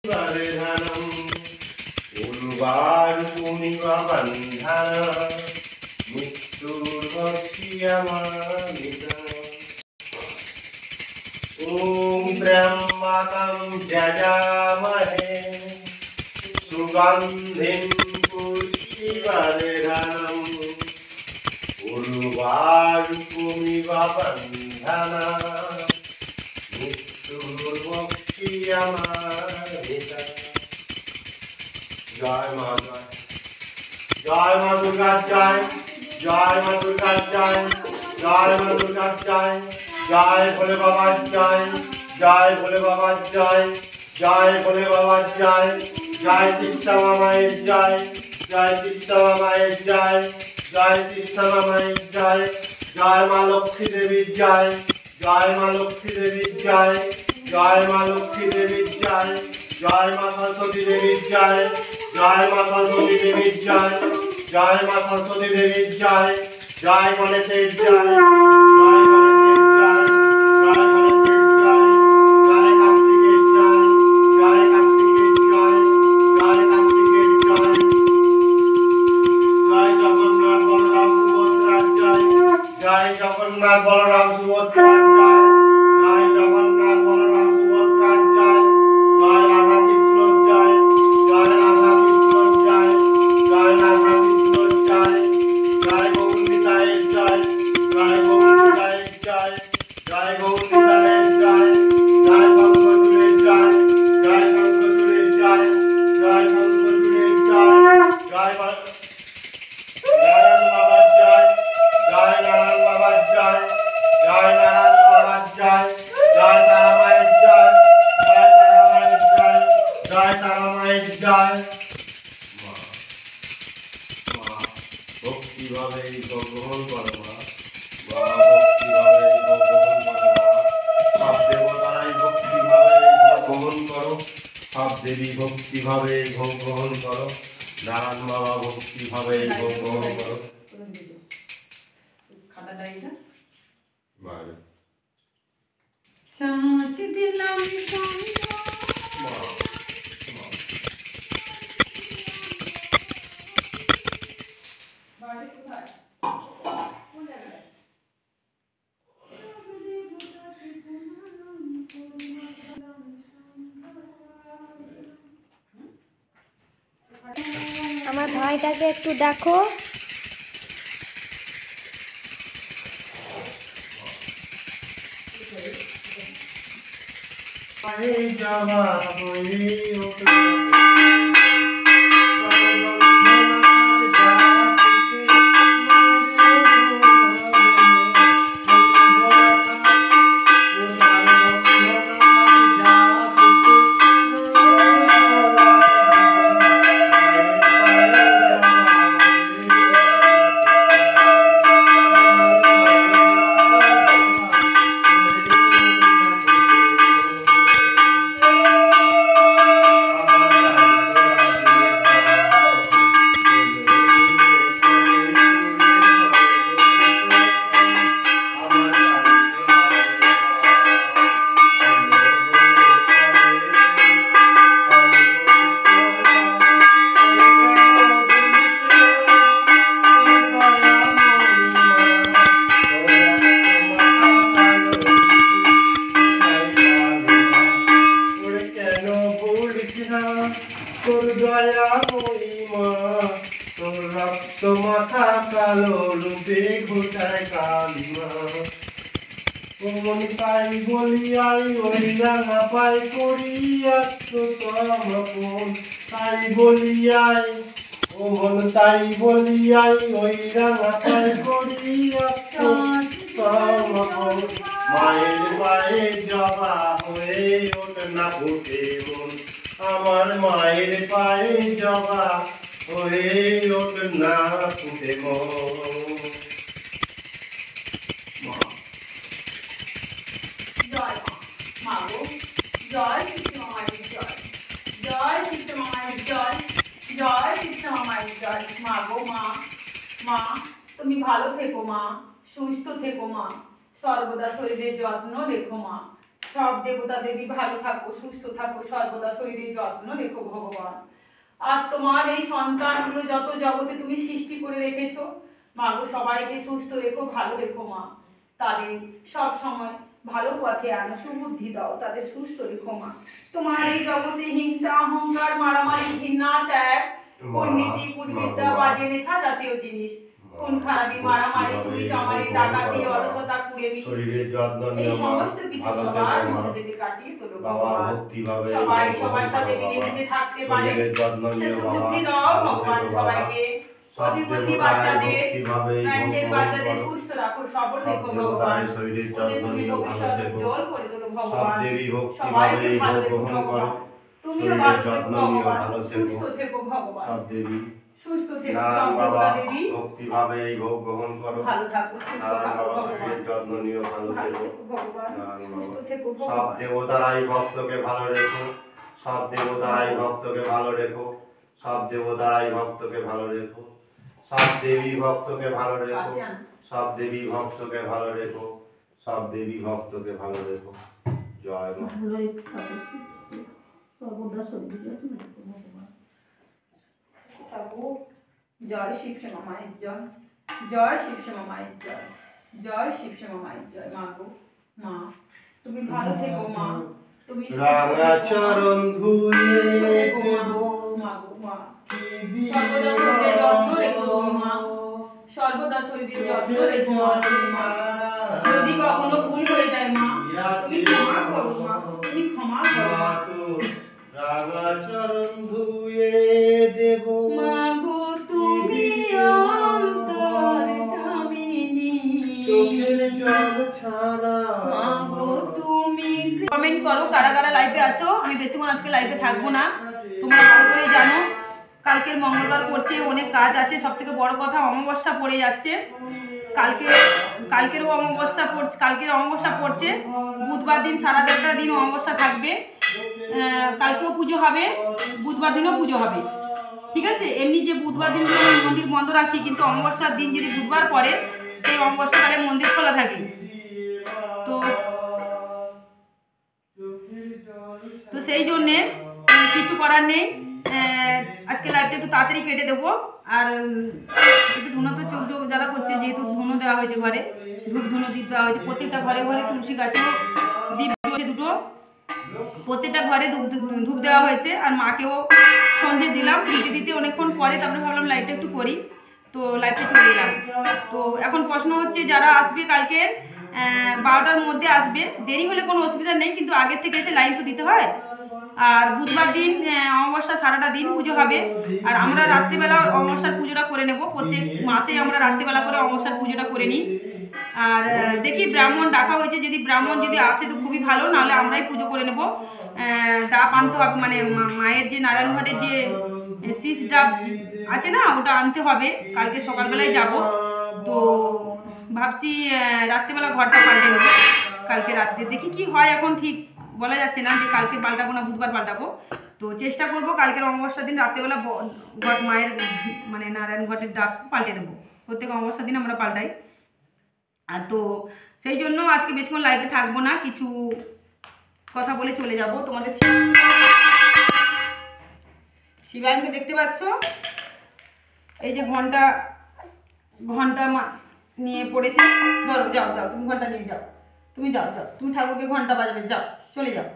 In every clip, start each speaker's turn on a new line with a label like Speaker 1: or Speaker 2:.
Speaker 1: वरदानं उर्वारुकमिव बन्धना मृत्युर्भक्ष्यमामिता। ॐ त्र्यम्बकं यजामहे सुगन्धिं पुष्टिवर्धनम् उर्वारुकमिव बन्धना मृत्युर्भक्ष्यमामिता। जय मां दुर्गा जय, जय मां दुर्गा जय, जय मां दुर्गा जय, जय भोले बाबा जय, जय भोले बाबा जय, जय भोले बाबा जय, जय कृष्ण मामाय जय, जय कृष्ण मामाय जय, जय कृष्ण मामाय जय, जय मां लक्ष्मी देवी जय, जय मां लक्ष्मी देवी जय, जय मां लक्ष्मी देवी जय, जय मां सरस्वती देवी जय, जय मां सरस्वती देवी जय, जय मां सरस्वती देवी जय, जय गणेश जय, जय जगन्नाथ बलराम सुभद्रा जय, जय जगन्नाथ बलराम सुभद्रा जय, जय राधा कृष्ण जय, जय राधा कृष्ण जय, जय राधा कृष्ण जय, जय गौरनिताय जय, जय गौरनिताय जय, जय गौरनिताय जय, जय शंकरचूड़े जय, जय शंकरचूड़े जय, जय शंकरचूड़े जय, जय नारायण बाबा जय, जय नारायण बाबा जय, जय नारायण बाबा जय, जय तारामाय जय, जय तारामाय जय, जय तारामाय जय। भक्ति भावे ग्रहण करो मা, भक्ति भावे ग्रहण करो सब देवताराই भक्ति भावे গ্রহণ করো, সব দেবী ভক্তি ভাবে গ্রহণ করো, নারায়ণ বাবা ভক্তি ভাবে গ্রহণ করো। খাতা ডাইটা মানে
Speaker 2: সাঁচ দিলাম সঙ্গ বাড়ি কোথায় কোন জায়গায়
Speaker 3: আমার ভাইটাকে একটু দেখো।
Speaker 1: তোর দয়া মহিমা, তোর রক্ত মাথা কালো রূপে ঘোটায় কালিমা। কোন তাই বলিয়াই ওই রাঙা পাই করি আত্মসমর্পণ, তাই বলিয়াই ও মন তাই বলিয়াই ওই রাঙা পাই করি আত্মসমর্পণ। মায়ের পায়ে জবা হয়ে ওঠ না ফুটে মন, আমার মায়ের পায়ে জবা হয়ে ওঠ না ফুটে মন।
Speaker 2: জয় মা গো, জয় কৃষ্ণ মামায়ের জয়, জয় কৃষ্ণ মামায়ের জয়, জয় কৃষ্ণ মামায়ের জয়। মা গো মা, মা তুমি ভালো থেকো মা, সুস্থ থেকো মা, সর্বদা শরীরের যত্ন রেখো মা, সব দেবতা দেবী ভালো থাকো, সুস্থ থাকো, সর্বদা শরীরের যত্ন রেখো ভগবান। আর তোমার এই সন্তানগুলো যত জগতে তুমি সৃষ্টি করে রেখেছো মা গো, সবাইকে সুস্থ রেখো, ভালো রেখো মা। তাদের সব সময় ভালো পথে আনো, সুবুদ্ধি দাও, তাদের সুস্থ রেখো মা। তোমার এই জগতে হিংসা, অহংকার, মারামারি, ঘৃণা, ত্যাগ, কূটনীতি, কুটবিদ্যা, বাজে নেশা জাতীয় জিনিস, খুন খারাপি, মারামারি, চুরি চামারি, ডাকাতি, অলসতা, কুড়েমি,
Speaker 1: শরীরের যত্ন
Speaker 2: এই
Speaker 1: নিও মা,
Speaker 2: সমস্ত কিছু
Speaker 1: ভালো
Speaker 2: সবার
Speaker 1: থেকো মা।
Speaker 2: মধ্যে থেকে কাটিয়ে তোলো
Speaker 1: বাবা
Speaker 2: ভগবান।
Speaker 1: ভক্তিভাবে
Speaker 2: সবাই
Speaker 1: ভগবান
Speaker 2: সবার সাথে
Speaker 1: করো
Speaker 2: মিলেমিশে
Speaker 1: বাবা।
Speaker 2: থাকতে পারে,
Speaker 1: শরীরের যত্ন
Speaker 2: সে
Speaker 1: নিও বাবা,
Speaker 2: সুবুদ্ধি দাও
Speaker 1: ভালো
Speaker 2: ভগবান
Speaker 1: থেকো বাবা।
Speaker 2: সবাইকে।
Speaker 1: সব
Speaker 2: প্রতিবন্ধী
Speaker 1: দেবতারাই
Speaker 2: বাচ্চাদের,
Speaker 1: ভক্তিভাবে
Speaker 2: প্যান্টের
Speaker 1: ভগবান
Speaker 2: বাচ্চাদের
Speaker 1: করো।
Speaker 2: সুস্থ রাখো, সবল
Speaker 1: সব
Speaker 2: রেখো ভগবান।
Speaker 1: দেবতারাই শরীরের
Speaker 2: ওদের
Speaker 1: যত্ন
Speaker 2: তুমি
Speaker 1: নিও, ভালো
Speaker 2: ভবিষ্যৎ
Speaker 1: থেকো।
Speaker 2: উজ্জ্বল করে তোলো
Speaker 1: সব
Speaker 2: ভগবান।
Speaker 1: দেবী
Speaker 2: সবাইকে
Speaker 1: ভক্তিভাবে
Speaker 2: ভালো
Speaker 1: ভোগ
Speaker 2: রেখো
Speaker 1: গ্রহণ করো।
Speaker 2: ভগবান। তুমিও
Speaker 1: শরীরের
Speaker 2: ভালো থেকো
Speaker 1: যত্ন নিও,
Speaker 2: ভগবান,
Speaker 1: ভালো থেকো।
Speaker 2: সুস্থ থেকো ভগবান,
Speaker 1: সব দেবী
Speaker 2: সুস্থ থেকো।
Speaker 1: নারায়ণ
Speaker 2: সব
Speaker 1: বাবা
Speaker 2: দেবতা দেবী
Speaker 1: ভক্তিভাবে এই ভোগ গ্রহণ করো।
Speaker 2: ভালো থাকো, সুস্থ
Speaker 1: নারায়ণ
Speaker 2: থাকো
Speaker 1: বাবা
Speaker 2: ভগবান,
Speaker 1: শরীরের যত্ন নিও, ভালো
Speaker 2: ভালো
Speaker 1: থেকো।
Speaker 2: থেকো ভগবান,
Speaker 1: নারায়ণ
Speaker 2: সুস্থ
Speaker 1: বাবা।
Speaker 2: থেকো
Speaker 1: সব
Speaker 2: ভগবান।
Speaker 1: দেবতারাই ভক্তকে ভালো রেখো। সব দেবতারাই ভক্তকে ভালো রেখো। সব দেবতারাই ভক্তকে ভালো রেখো। সব দেবী ভক্তকে ভালো রেখো। সব দেবী ভক্তকে ভালো রেখো। সব দেবী ভক্তকে ভালো রেখো। জয় মা।
Speaker 2: সর্বদা শরীর যত্ন রেখো ভগবান। থাকো। জয় শিবশ্যামা মায়ের জয়, জয় শিবশ্যামা মায়ের জয়, জয় শিবশ্যামা মায়ের জয়। মা গো মা, তুমি ভালো থেকো মা, তুমি সুস্থ থেকো মা।
Speaker 1: রাঙাচরণ ধুয়ে
Speaker 2: সুস্থ থেকো মা। মা গো মা, সর্বদা শরীরের যত্ন রেখো তুমি মা, সর্বদা শরীরের যত্ন রেখো মা তুমি মা। যদি কখনো ভুল হয়ে যায় মা, তুমি ক্ষমা করো মা, তুমি ক্ষমা করো মা।
Speaker 1: রাঙাচরণ ধুয়ে দেব
Speaker 2: মা গো তুমি অন্তর্যামিনী,
Speaker 1: চোখের জল ছাড়া।
Speaker 2: মা গো তুমি। কমেন্ট করো কারা কারা লাইভে আছো। আমি বেশিক্ষণ আজকে লাইভে থাকবো না, তোমরা ভালো করেই জানো কালকের মঙ্গলবার পড়ছে, অনেক কাজ আছে। সব থেকে বড় কথা অমাবস্যা পড়ে যাচ্ছে কালকেরও অমাবস্যা পড়ছে, কালকের অমাবস্যা পড়ছে, বুধবার দিন সারা দেড়টা দিন অমাবস্যা থাকবে। কালকেও পুজো হবে, বুধবার দিনও পুজো হবে, ঠিক আছে। এমনি যে বুধবার দিন আমি মন্দির বন্ধ রাখি, কিন্তু অমাবস্যার দিন যদি বুধবার পড়ে সেই অমাবস্যাকালে মন্দির খোলা থাকে। তো সেই জন্যে কিছু করার নেই, আজকে লাইভটা একটু তাড়াতাড়ি কেটে দেবো। আর একটু ধুনো তো চোখ চোখ জ্বালা করছে, যেহেতু ধুনো দেওয়া হয়েছে ঘরে, ধূপ ধুনো দ্বীপ দেওয়া হয়েছে প্রত্যেকটা ঘরে ঘরে, তুলসী গাছেও দ্বীপ জ্বলছে দুটো, প্রত্যেকটা ঘরে ধূপ দেওয়া হয়েছে। আর মাকেও সন্ধে দিলাম, দিতে দিতে অনেকক্ষণ পরে তারপরে ভাবলাম লাইভটা একটু করি, তো লাইভটা চলে এলাম। তো এখন প্রশ্ন হচ্ছে যারা আসবে কালকের 12টার মধ্যে আসবে, দেরি হলে কোনো অসুবিধা নেই, কিন্তু আগের থেকে এসে লাইন তো দিতে হয়। আর বুধবার দিন অমাবস্যা সারাটা দিন পুজো হবে, আর আমরা রাত্রিবেলা অমাবস্যার পুজোটা করে নেব। প্রত্যেক মাসেই আমরা রাত্রিবেলা করে অমাবস্যার পুজোটা করে নিই। আর দেখি ব্রাহ্মণ ডাকা হয়েছে, যদি ব্রাহ্মণ যদি আসে তো খুবই ভালো, নাহলে আমরাই পুজো করে নেব। ডাব আনতে হবে, মানে মায়ের যে নারায়ণঘাটের যে শীষ ডাব আছে না, ওটা আনতে হবে। কালকে সকালবেলায় যাব, তো ভাবছি রাত্রিবেলা ঘরটা পাল্টে নেব কালকে রাত্রে। দেখি কি হয়, এখন ঠিক বলা যাচ্ছে না যে কালকে পাল্টাবো না বুধবার পাল্টাবো। তো চেষ্টা করব কালকের অমাবস্যার দিন রাত্রেবেলা ঘট মায়ের মানে নারায়ণ ঘটের ডাব পাল্টে নেব। প্রত্যেক অমাবস্যার দিন আমরা পাল্টাই। আর তো সেই জন্য আজকে বেশিক্ষণ লাইভে থাকবো না, কিছু কথা বলে চলে যাব। তোমাদের শিবায়নকে দেখতে পাচ্ছ, এই যে ঘন্টা নিয়ে পড়েছে। ধরো, যাও যাও, তুমি ঘন্টা নিয়ে যাও, তুমি যাও যাও, তুমি ঠাকুরকে ঘন্টা বাজাবে, যাও চলে যাও।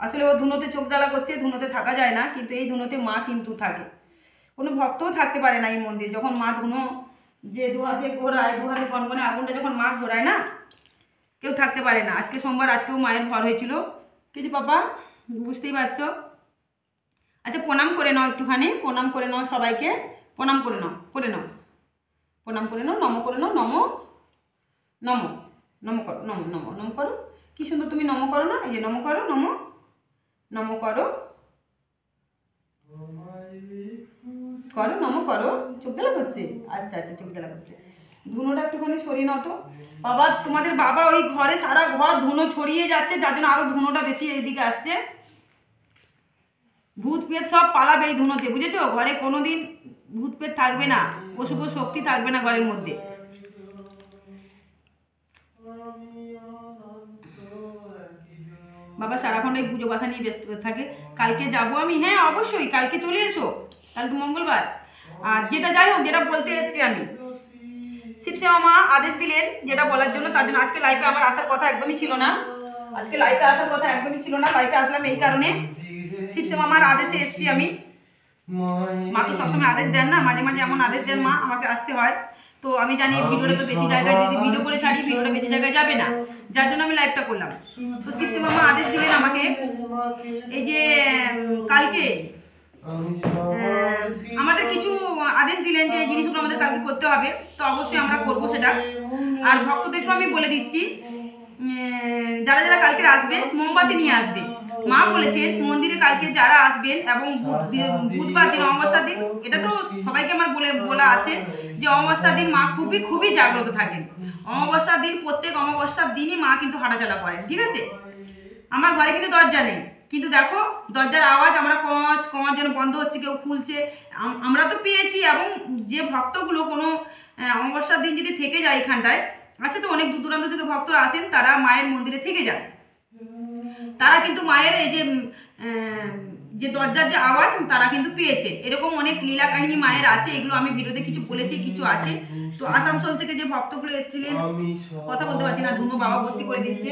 Speaker 2: আসলে ও ধুনোতে চোখ জ্বালা করছে, ধুনোতে থাকা যায় না, কিন্তু এই ধুনোতে মা কিন্তু থাকে। কোনো ভক্তও থাকতে পারে না এই মন্দির। যখন মা ধুনো যে দু হাতে ঘোরায়, দু হাতে গনগনে আগুনটা যখন মা ঘোরায় না, কেউ থাকতে পারে না। আজকে সোমবার, আজকেও মায়ের ঘর হয়েছিল কিছু, বাবা বুঝতেই পারছো। আচ্ছা প্রণাম করে নাও, একটুখানি প্রণাম করে নাও, সবাইকে প্রণাম করে নাও, প্রণাম করে নাও, নম করে নাও, নম নম নম করো, নম নম নম করো। কি সুন্দর তুমি নম করো না, এই যে নম করো, নম নম করো করো, নম করো। চোখ জ্বালা করছে? আচ্ছা আচ্ছা, চোখ জ্বালা করছে। ধুনোটা একটুখানি সরিয়ে নাও তো বাবা। তোমাদের বাবা ওই ঘরে সারা ঘর ধুনো ছড়িয়ে যাচ্ছে, যার জন্য আরো ধুনোটা বেশি এইদিকে আসছে। ভূত পেট সব পালাবে এই ধুনোতে, বুঝেছো? ঘরে কোনোদিন ভূত পেট থাকবে না, অশুভ শক্তি থাকবে না ঘরের মধ্যে। বাবা সারাক্ষণ এই পুজো বাসা নিয়ে ব্যস্ত থাকে। কালকে যাব আমি, হ্যাঁ অবশ্যই কালকে চলে এসো, কাল তো মঙ্গলবার। আর যেটা যাই হোক, যেটা বলতে এসেছি আমি, শিবশ্যামা মা আদেশ দিলেন যেটা বলার জন্য, তার জন্য আজকে লাইভে আমার আসার কথা একদমই ছিল না। লাইভে আসলাম এই কারণে, শিবশ্যামা মার আদেশে এসেছি আমি। মা তো সবসময় আদেশ দেন না, মাঝে মাঝে এমন আদেশ দেন মা আমাকে আসতে হয়। তো আমি জানি ভিডিওটা তো বেশি জায়গায়, যদি ভিডিও করে ছাড়ি ভিডিওটা বেশি জায়গায় যাবে না, যার জন্য আমি লাইভটা করলাম। তো শিবশ্যামা মা আদেশ দিলেন আমাকে, এই যে কালকে আমাদের কিছু আদেশ দিলেন যে জিনিসগুলো আমাদের কালকে করতে হবে, তো অবশ্যই আমরা করবো সেটা। আর ভক্তদেরকেও আমি বলে দিচ্ছি, যারা যারা কালকে আসবে মোমবাতি নিয়ে আসবে। মা বলেছেন মন্দিরে কালকে যারা আসবেন, এবং বুধবার দিন অমাবস্যার দিন, এটা তো সবাইকে আমার বলা আছে যে অমাবস্যার দিন মা খুবই খুবই জাগ্রত থাকেন। অমাবস্যার দিন, প্রত্যেক অমাবস্যার দিনই মা কিন্তু হাঁটাচলা করেন, ঠিক আছে। আমার ঘরে কিন্তু দরজা নেই, কিন্তু দেখো দরজার আওয়াজ আমরা কচ কচ যেন বন্ধ হচ্ছে, কেউ খুলছে, আমরা তো পেয়েছি। এবং যে ভক্তগুলো কোনো অমাবস্যার দিন যদি থেকে যায় এখানটায়, আসে তো অনেক দূর দূরান্ত থেকে ভক্তরা আসেন, তারা মায়ের মন্দিরে থেকে যান, তারা কিন্তু মায়ের এই যে দরজার যে আওয়াজ তারা কিন্তু পেয়েছে। এরকম অনেক লীলা কাহিনী মায়ের আছে, এগুলো আমি ভিডিওতে কিছু বলেছি, কিছু আছে। তো আসানসোল থেকে যে ভক্তগুলো এসেছিলেন, কথা বলতে পারছি না, ধুনো বাবা ভর্তি করে দিচ্ছে।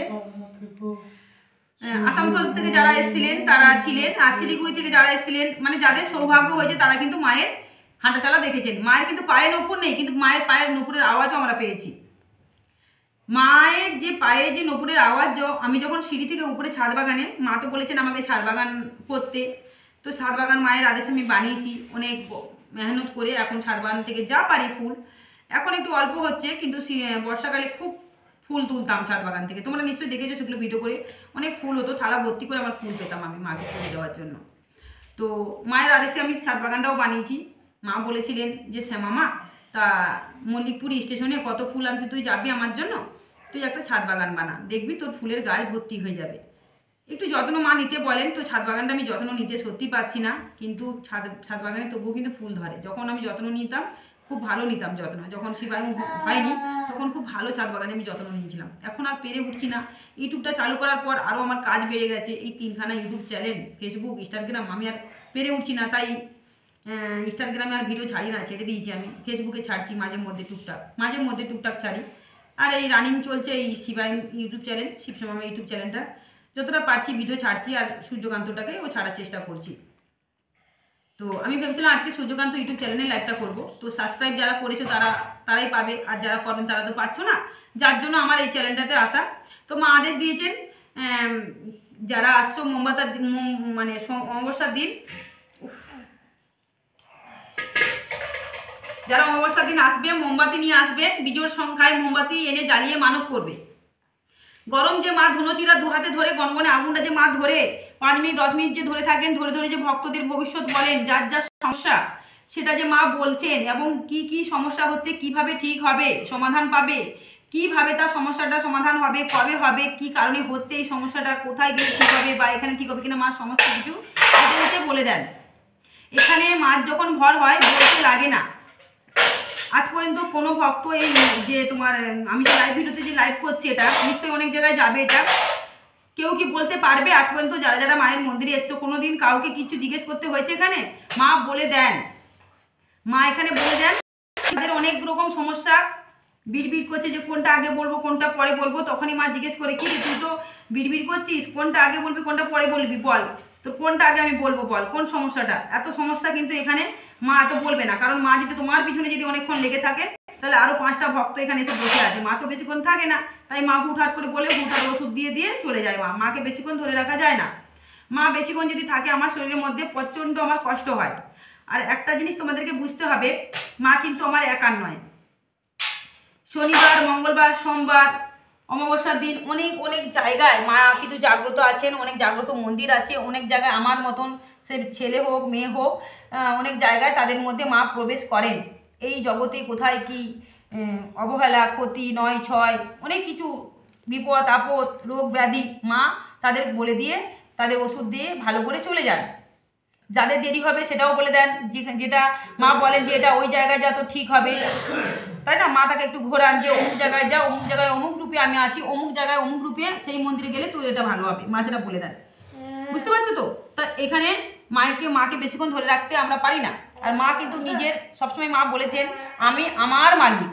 Speaker 2: আসানসোল থেকে যারা এসেছিলেন তারা ছিলেন, আর শিলিগুড়ি থেকে যারা এসেছিলেন, মানে যাদের সৌভাগ্য হয়েছে তারা কিন্তু মায়ের হাঁটাচলা দেখেছেন। মায়ের কিন্তু পায়ে নূপুর নেই, কিন্তু মায়ের পায়ের নূপুরের আওয়াজও আমরা পেয়েছি। মায়ের যে পায়ে যে নূপুরের আওয়াজ, আমি যখন সিঁড়ি থেকে উপরে ছাদ বাগানে, মা তো বলেছেন আমাকে ছাদ বাগান করতে, তো ছাদ বাগান মায়ের আদেশে আমি বানিয়েছি অনেক মেহনত করে। এখন ছাদ বাগান থেকে যা পারি ফুল, এখন একটু অল্প হচ্ছে, কিন্তু বর্ষাকালে খুব ফুল তুলতাম ছাদ বাগান থেকে, তোমরা নিশ্চয়ই দেখেছো সেগুলো ভিডিও করে। অনেক ফুল হতো, থালা ভর্তি করে আমার ফুল পেতাম আমি মাকে ফুল দেওয়ার জন্য। তো মায়ের আদেশে আমি ছাদ বাগানটাও বানিয়েছি। মা বলেছিলেন যে শ্যামা মা, তা মল্লিকপুর স্টেশনে কত ফুল আনতে তুই যাবি আমার জন্য, তুই একটা ছাদ বাগান বানা, দেখবি তোর ফুলের গায়ে ভর্তি হয়ে যাবে। একটু যত্ন মা নিতে বলেন, তো ছাদ বাগানটা আমি যত্ন নিতে সত্যি পাচ্ছি না, কিন্তু ছাদ বাগানে তবুও কিন্তু ফুল ধরে। যখন আমি যত্ন নিতাম খুব ভালো নিতাম যত্ন, যখন শিবায়ু হয়নি তখন খুব ভালো ছাদ বাগানে আমি যত্ন নিয়েছিলাম। এখন আর পেরে উঠছি না। ইউটিউবটা চালু করার পর আরও আমার কাজ বেড়ে গেছে, এই 3খানা ইউটিউব চ্যানেল, ফেসবুক, ইনস্টাগ্রাম, আমি আর পেরে উঠছি না। তাই ইনস্টাগ্রামে আর ভিডিও ছাড়ি না, ছেড়ে দিয়েছি আমি। ফেসবুকে ছাড়ছি মাঝে মধ্যে টুকটাক ছাড়ি। আর এই রানিং চলছে এই শিবায়ু ইউটিউব চ্যানেল, শিবশ্যামা ইউটিউব চ্যানেলটা, যতটা পারছি ভিডিও ছাড়ছি, আর সূর্যকান্তটাকে ও ছাড়ার চেষ্টা করছি। তো আমি ভেবেছিলাম আজকে সূর্যকান্ত ইউটিউব চ্যানেলে লাইভটা করব। তো সাবস্ক্রাইব যারা করেছো তারাই পাবে, আর যারা করবেন তারা তো পাচ্ছ না, যার জন্য আমার এই চ্যানেলটাতে আসা। তো মা আদেশ দিয়েছেন যারা আসছো মানে অমাবস্যার দিন, যারা অমাবস্যার দিন আসবে মোমবাতি নিয়ে আসবে, বিজোড় সংখ্যায় মোমবাতি এনে জ্বালিয়ে মানত করবে। গরম যে মা ধুনোচিরা দু হাতে ধরে গনগনে আগুনটা যে মা ধরে 5 মিনিট 10 মিনিট যে ধরে থাকেন, ধরে ধরে যে ভক্তদের ভবিষ্যৎ বলেন, যার যা সমস্যা সেটা যে মা বলছেন, এবং কি কি সমস্যা হচ্ছে, কিভাবে ঠিক হবে, সমাধান পাবে, কিভাবে তার সমস্যাটা সমাধান হবে, কবে হবে, কি কারণে হচ্ছে এই সমস্যাটা, কোথায় গেলে ঠিক হবে, বা এখানে ঠিক হবে কিনা, মা সমস্ত কিছু এসে বলে দেন। এখানে মার যখন ভর হয় বলতে লাগে না। আজ পর্যন্ত কোনো ভক্ত এই যে তোমার আমি যে লাইভ ভিডিওতে যে লাইভ করছি, এটা নিশ্চয়ই অনেক জায়গায় যাবে, এটা কেউ কি বলতে পারবে আজ পর্যন্ত যারা যারা মায়ের মন্দিরে এসছো কোনোদিন কাউকে কিছু জিজ্ঞেস করতে হয়েছে? এখানে মা বলে দেন, মা এখানে বলে দেন। তাদের অনেক রকম সমস্যা, বিড়বিড় করছে যে কোনটা আগে বলবো কোনটা পরে বলবো, তখনই মা জিজ্ঞেস করে কি তুই তো বিড়বিড় করছিস, কোনটা আগে বলবি কোনটা পরে বলবি, বল তোর কোনটা আগে আমি বলবো, বল কোন সমস্যাটা। এত সমস্যা কিন্তু এখানে মা এত বলবে না, কারণ মা যদি তোমার পিছনে যদি অনেকক্ষণ লেগে থাকে তাহলে আরও 5টা ভক্ত এখানে এসে বসে আছে, মা তো বেশিক্ষণ থাকে না, তাই মা হুটহাট করে বলে হুটহাট ওষুধ দিয়ে চলে যায়। মাকে বেশিক্ষণ ধরে রাখা যায় না। মা বেশিক্ষণ যদি থাকে আমার শরীরের মধ্যে প্রচণ্ড আমার কষ্ট হয়। আর একটা জিনিস তোমাদেরকে বুঝতে হবে, মা কিন্তু আমার একার নয়। শনিবার, মঙ্গলবার, সোমবার, অমাবস্যার দিন অনেক অনেক জায়গায় মা কিন্তু জাগ্রত আছেন, অনেক জাগ্রত মন্দির আছে, অনেক জায়গায় আমার মতন সে ছেলে হোক মেয়ে হোক অনেক জায়গায় তাদের মধ্যে মা প্রবেশ করেন। এই জগতে কোথায় কি অবহেলা, ক্ষতি, 9-6 অনেক কিছু বিপদ আপদ, রোগ ব্যাধি মা তাদের বলে দিয়ে, তাদের ওষুধ দিয়ে ভালো করে চলে যান। যাদের দেরি হবে সেটাও বলে দেন, যেটা মা বলেন যে এটা ওই জায়গায় যা তো ঠিক হবে, তাই না? মা তাকে একটু ঘোরান যে অমুক জায়গায় যা, অমুক জায়গায় অমুক রূপে রূপে আমি আছি, অমুক জায়গায় অমুক রূপে, সেই মন্দিরে গেলে তোর এটা ভালো হবে, মা সেটা বলে দেয়। বুঝতে পারছো তো? তা এখানে মাকে বেশিক্ষণ ধরে রাখতে আমরা পারি না। আর মা কিন্তু নিজের সবসময় মা বলেছেন আমি আমার মালিক।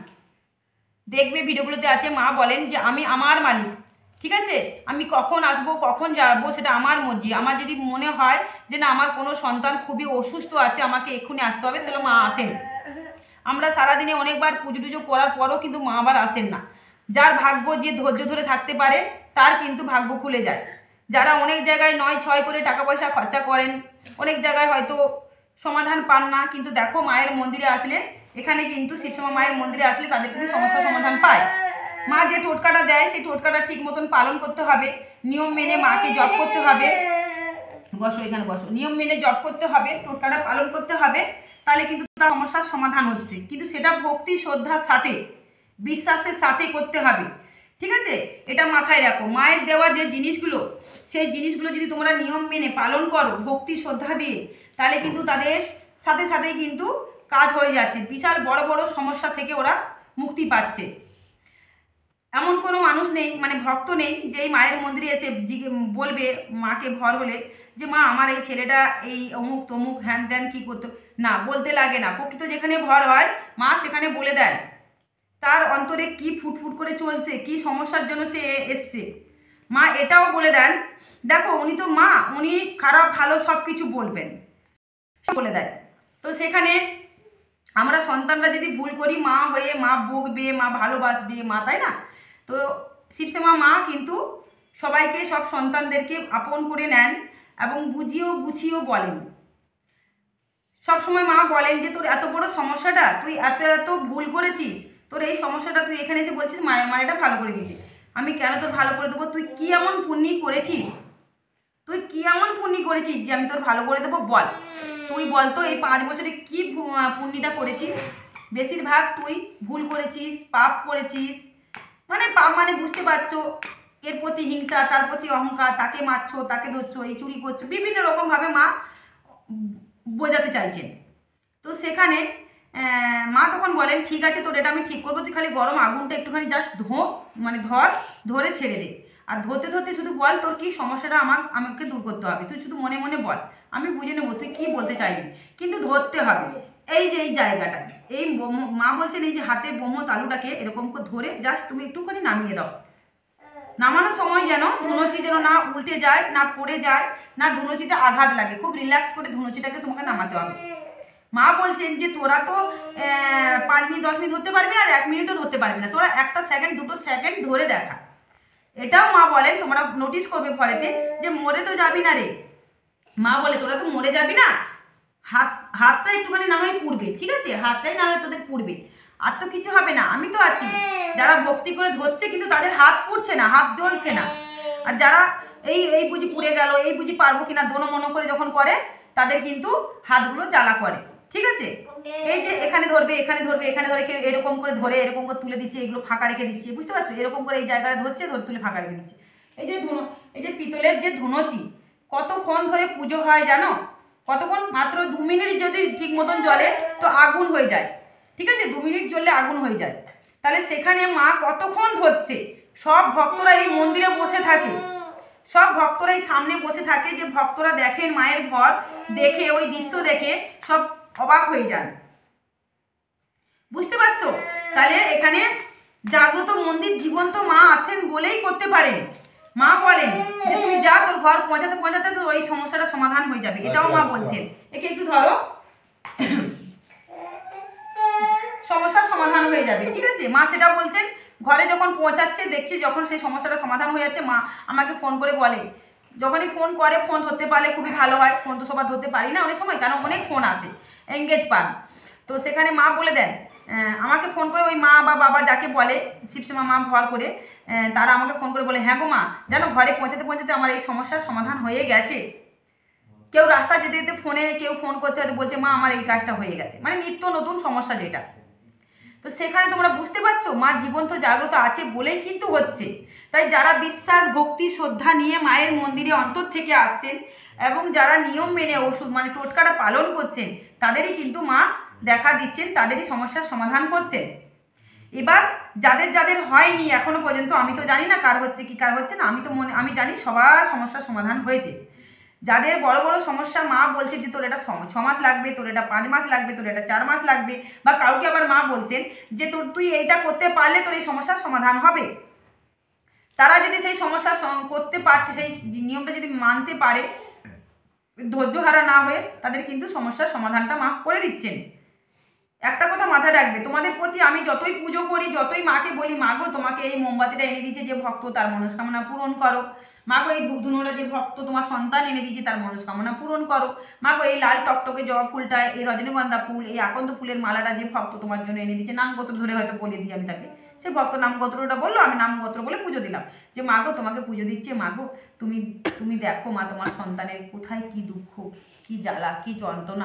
Speaker 2: দেখবে ভিডিওগুলোতে আছে মা বলেন যে আমি আমার মালিক, ঠিক আছে? আমি কখন আসবো কখন যাবো সেটা আমার মর্জি। আমার যদি মনে হয় যে না আমার কোনো সন্তান খুবই অসুস্থ আছে, আমাকে এক্ষুনি আসতে হবে, তাহলে মা আসেন। আমরা সারাদিনে অনেকবার পুজো টুজো করার পরও কিন্তু মা আবার আসেন না। যার ভাগ্য যে ধৈর্য ধরে থাকতে পারে তার কিন্তু ভাগ্য খুলে যায়। যারা অনেক জায়গায় 9-6 করে টাকা পয়সা খরচা করেন, অনেক জায়গায় হয়তো সমাধান পান না, কিন্তু দেখো মায়ের মন্দিরে আসলে, এখানে কিন্তু শিবশ্যামা মায়ের মন্দিরে আসলে তাদের কিন্তু সমস্যার সমাধান পায়। মা যে টোটকাটা দেয় সেই টোটকাটা ঠিক মতন পালন করতে হবে, নিয়ম মেনে মাকে জপ করতে হবে। বসো, এখানে বসো। নিয়ম মেনে জপ করতে হবে, টোটকাটা পালন করতে হবে, তাহলে কিন্তু তার সমস্যার সমাধান হচ্ছে। কিন্তু সেটা ভক্তি শ্রদ্ধার সাথে, বিশ্বাসের সাথে করতে হবে, ঠিক আছে? এটা মাথায় রাখো। মায়ের দেওয়া যে জিনিসগুলো, সেই জিনিসগুলো যদি তোমরা নিয়ম মেনে পালন করো ভক্তি শ্রদ্ধা দিয়ে, তাহলে কিন্তু তাদের সাথে সাথেই কিন্তু কাজ হয়ে যাচ্ছে, বিশাল বড় বড় সমস্যা থেকে ওরা মুক্তি পাচ্ছে। এমন কোনো মানুষ নেই, মানে ভক্ত নেই, যে মায়ের মন্দিরে এসে বলবে মাকে ভর হলে যে মা আমার এই ছেলেটা এই অমুক তমুক হ্যান ত্যান কী করতো, না বলতে লাগে না। প্রকৃত যেখানে ভর হয় মা সেখানে বলে দেন তার অন্তরে কি ফুটফুট করে চলছে, কি সমস্যার জন্য সে এসছে। মা এটাও বলে দেন দেখো উনি তো মা, উনি খারাপ ভালো সব কিছু বলবেন, বলে দেয়। তো সেখানে আমরা সন্তানরা যদি ভুল করি, মা হয়ে মা বকবে, মা ভালোবাসবে, মা, তাই না? তো শিবশ্যামা মা কিন্তু সবাইকে, সব সন্তানদেরকে আপন করে নেন এবং বুঝিয়েও গুছিয়েও বলেন। সবসময় মা বলেন যে তোর এত বড় সমস্যাটা, তুই এত এত ভুল করেছিস, তোর এই সমস্যাটা তুই এখানে এসে বলছিস মায়ের আমার এটা ভালো করে দিতে। আমি কেন তোর ভালো করে দেবো? তুই কি এমন পুণ্যি করেছিস, তুই কি এমন পুণ্যি করেছিস যে আমি তোর ভালো করে দেবো? বল, তুই বল তো এই 5 বছরে কি পুণ্যিটা করেছিস? বেশিরভাগ তুই ভুল করেছিস, পাপ করেছিস। মানে পাপ মানে বুঝতে পারছো, এর প্রতি হিংসা, তার প্রতি অহংকার, তাকে মারছো, তাকে ধরছো, এই চুরি করছো, বিভিন্ন রকমভাবে মা বোঝাতে চাইছেন। তো সেখানে মা তখন বলেন ঠিক আছে তোর এটা আমি ঠিক করবো, তুই খালি গরম আগুনটা একটুখানি জাস্ট ধরে ছেড়ে দে। আর ধরতে ধরতে শুধু বল তোর কি সমস্যাটা আমাকে দূর করতে হবে, তুই শুধু মনে মনে বল, আমি বুঝে নেবো তুই কি বলতে চাইবি, কিন্তু ধরতে হবে। এই যে এই জায়গাটা, এই মা বলছেন এই যে হাতের ব্রহ্ম তালুটাকে এরকম করে ধরে জাস্ট তুমি একটুখানি নামিয়ে দাও। নামানোর সময় যেন ধুনুচি যেন না উল্টে যায়, না পড়ে যায়, না ধুনুচিতে আঘাত লাগে, খুব রিল্যাক্স করে ধুনুচিটাকে তোমাকে নামাতে হবে। মা বলছেন যে তোরা তো 5 মিনিট 10 মিনিট ধরতে পারবি না, আর 1 মিনিটও ধরতে পারবি না, তোরা 1টা সেকেন্ড 2টো সেকেন্ড ধরে দেখা। এটাও মা বলেন, তোমরা নোটিস করবে পরেতে, যে মরে তো যাবি না রে। মা বলে তোরা তো মরে যাবি না, হাতটা একটুখানি না হয় পুড়বে, ঠিক আছে? হাতটাই না হয় তোদের পুড়বে, আর তো কিছু হবে না, আমি তো আছি। যারা ভক্তি করে ধরছে কিন্তু তাদের হাত পুড়ছে না, হাত জ্বলছে না। আর যারা এই বুঝি পুড়ে গেল, এই বুঝি পারবো কিনা দোনো মনো করে যখন করে, তাদের কিন্তু হাতগুলো জ্বালা করে, ঠিক আছে? এই যে এখানে ধরবে, এখানে ধরবে, এখানে ধরে কেউ এরকম করে ধরে এরকম করে তুলে দিচ্ছে, এগুলো ফাঁকা রেখে দিচ্ছে, বুঝতে পারছো? এরকম করে এই জায়গাটা ধরছে, ধরে তুলে ফাঁকা রেখে দিচ্ছে। এই যে পিতলের যে ধুনুচি, কতক্ষণ ধরে পুজো হয় জানো? কতক্ষণ? মাত্র 2 মিনিট যদি ঠিক মতন জ্বলে তো আগুন হয়ে যায়, ঠিক আছে? 2 মিনিট জ্বললে আগুন হয়ে যায়। তাহলে সেখানে মা কতক্ষণ ধরছে, সব ভক্তরা এই মন্দিরে বসে থাকে, সব ভক্তরা এই সামনে বসে থাকে, যে ভক্তরা দেখেন মায়ের ঘর দেখে, ওই দৃশ্য দেখে সব অবাক হয়ে যান, বুঝতে পারছো? তাহলে এখানে জাগ্রত মন্দির জীবন্ত মা আছেন বলেই করতে পারেন। মা বলেন যে তুই যা, তোর ঘর পৌঁছাতে পৌঁছাতে তো ওই সমস্যাটা সমাধান হয়ে যাবে, এটাও মা বলছেন। একে একটু ধরো, সমস্যার সমাধান হয়ে যাবে, ঠিক আছে? মা সেটা বলছেন। ঘরে যখন পৌঁছাচ্ছে দেখছি, যখন সেই সমস্যাটা সমাধান হয়ে যাচ্ছে, মা আমাকে ফোন করে বলে, যখনই ফোন করে, ফোন ধরতে পারলে খুবই ভালো হয়, ফোন তো সবার ধরতে পারি না অনেক সময়, কারণ অনেক ফোন আসে, এঙ্গেজ পান। তো সেখানে মা বলে দেন, আমাকে ফোন করে ওই মা বা বাবা যাকে বলে শিবশ্যামা মা ভর করে, তারা আমাকে ফোন করে বলে হ্যাঁ গো মা, জানো ঘরে পৌঁছাতে পৌঁছাতে আমার এই সমস্যার সমাধান হয়ে গেছে। কেউ রাস্তা যেতে যেতে ফোনে কেউ ফোন করছে, হয়তো বলছে মা আমার এই কাজটা হয়ে গেছে, মানে নিত্য নতুন সমস্যা যেটা। তো সেখানে তোমরা বুঝতে পারছো মা জীবন্ত জাগ্রত আছে বলেই কিন্তু হচ্ছে। তাই যারা বিশ্বাস ভক্তি শ্রদ্ধা নিয়ে মায়ের মন্দিরে অন্তর থেকে আসছেন এবং যারা নিয়ম মেনে ওষুধ মানে টোটকাটা পালন করছেন, তাদেরই কিন্তু মা দেখা দিচ্ছেন, তাদেরই সমস্যার সমাধান করছেন। এবার যাদের যাদের হয়নি এখনো পর্যন্ত, আমি তো জানি না কার হচ্ছে কি কার হচ্ছে না, আমি জানি সবার সমস্যার সমাধান হয়েছে। যাদের বড় বড় সমস্যা মা বলছে যে তোর এটা 6 মাস লাগবে, তোর এটা 5 মাস লাগবে, তোর এটা 4 মাস লাগবে, বা কাউকে আবার মা বলছেন যে তুই এইটা করতে পারলে তোর এই সমস্যার সমাধান হবে, তারা যদি সেই সমস্যা করতে পারছে, সেই নিয়মটা যদি মানতে পারে, ধৈর্যহারা না হয়ে, তাদের কিন্তু সমস্যার সমাধানটা মা করে দিচ্ছেন। একটা কথা মাথায় রাখবে, তোমাদের প্রতি আমি যতই পুজো করি, যতই মাকে বলি মা গো তোমাকে এই মোমবাতিটা এনে দিয়েছে যে ভক্ত, তার মনস্কামনা পূরণ করো, মা গো এই ধূপধুনোটা যে ভক্ত তোমার সন্তান এনে দিয়েছে তার মনস্কামনা পূরণ করো, মা গো এই লাল টকটকে জবা ফুলটা, এই রজনীগন্ধা ফুল, এই আকন্দ ফুলের মালাটা যে ভক্ত তোমার জন্য এনে দিয়েছে, নামগোত্র ধরে হয়তো বলে দিই আমি তাকে, সে ভক্ত নামগোত্রটা বললো, আমি নামগোত্র বলে পুজো দিলাম, যে মা গো তোমাকে পুজো দিচ্ছে, মা গো তুমি দেখো মা তোমার সন্তানের কোথায় কি দুঃখ, কি জ্বালা, কি যন্ত্রণা।